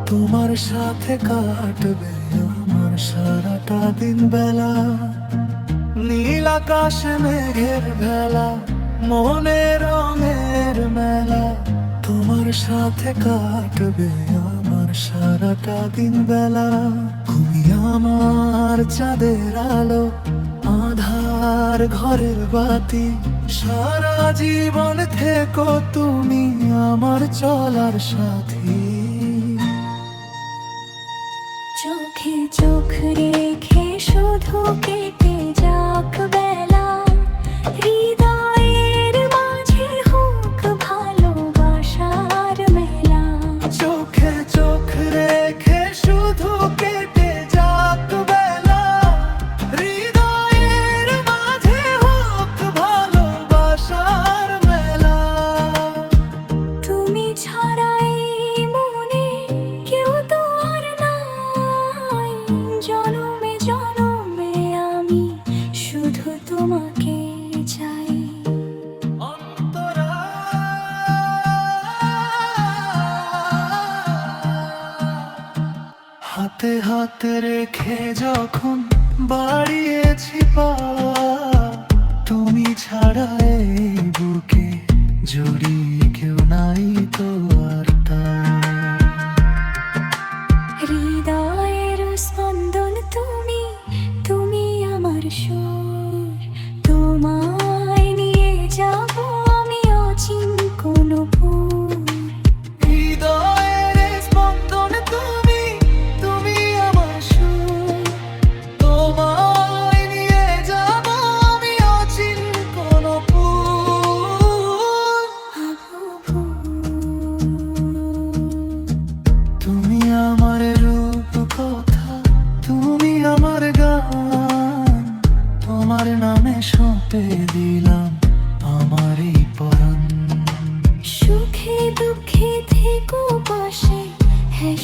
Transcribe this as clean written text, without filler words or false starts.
তোমার সাথে কাটবে আমার সারাটা দিন বেলা। নীল আকাশে মেঘের ভেলা, মনে রঙের মেলা। তোমার সাথে কাটবে আমার সারাটা দিন বেলা। তুমি আমার চাঁদের আলো, আধার ঘরের বাতি। সারা জীবন থেকো তুমি আমার চলার সাথী। চোখে চোখ রেখে শুধু কেটে যাক বেলা, হৃদয়ের মাঝে হোক ভালোবাসার মেলা। চোখে চোখ রেখে শুধু কেটে যাক বেলা, হৃদয়ের মাঝে হোক ভালোবাসার মেলা। তুমি ছাড়াই মনে কেউ তো আর নাই, জনমে জনমে আমি শুধু তোমাকে চাই। হাতে হাতে রেখে যখন বাড়িয়েছি পা, তুমি ছাড়া এই বুকে জড়িয়ে কেউ নাই তো আর তাই। হৃদয়ের স্পন্দন তুমি, তুমি আমার সুর। তোমায় নিয়ে যাব আমি অচিন কোনো ভুল। হৃদয়ের স্পন্দন তুমি, তুমি আমার সুর। তোমায় নিয়ে যাব আমি অচিন কোনো ভুল। তুমি আমার রূপ কথা, তুমি আমার গান। তোমার নামে সঁপে দিলাম আমার এই পরাণ। সুখে দুঃখে থেকো পাশে, হ্যাঁ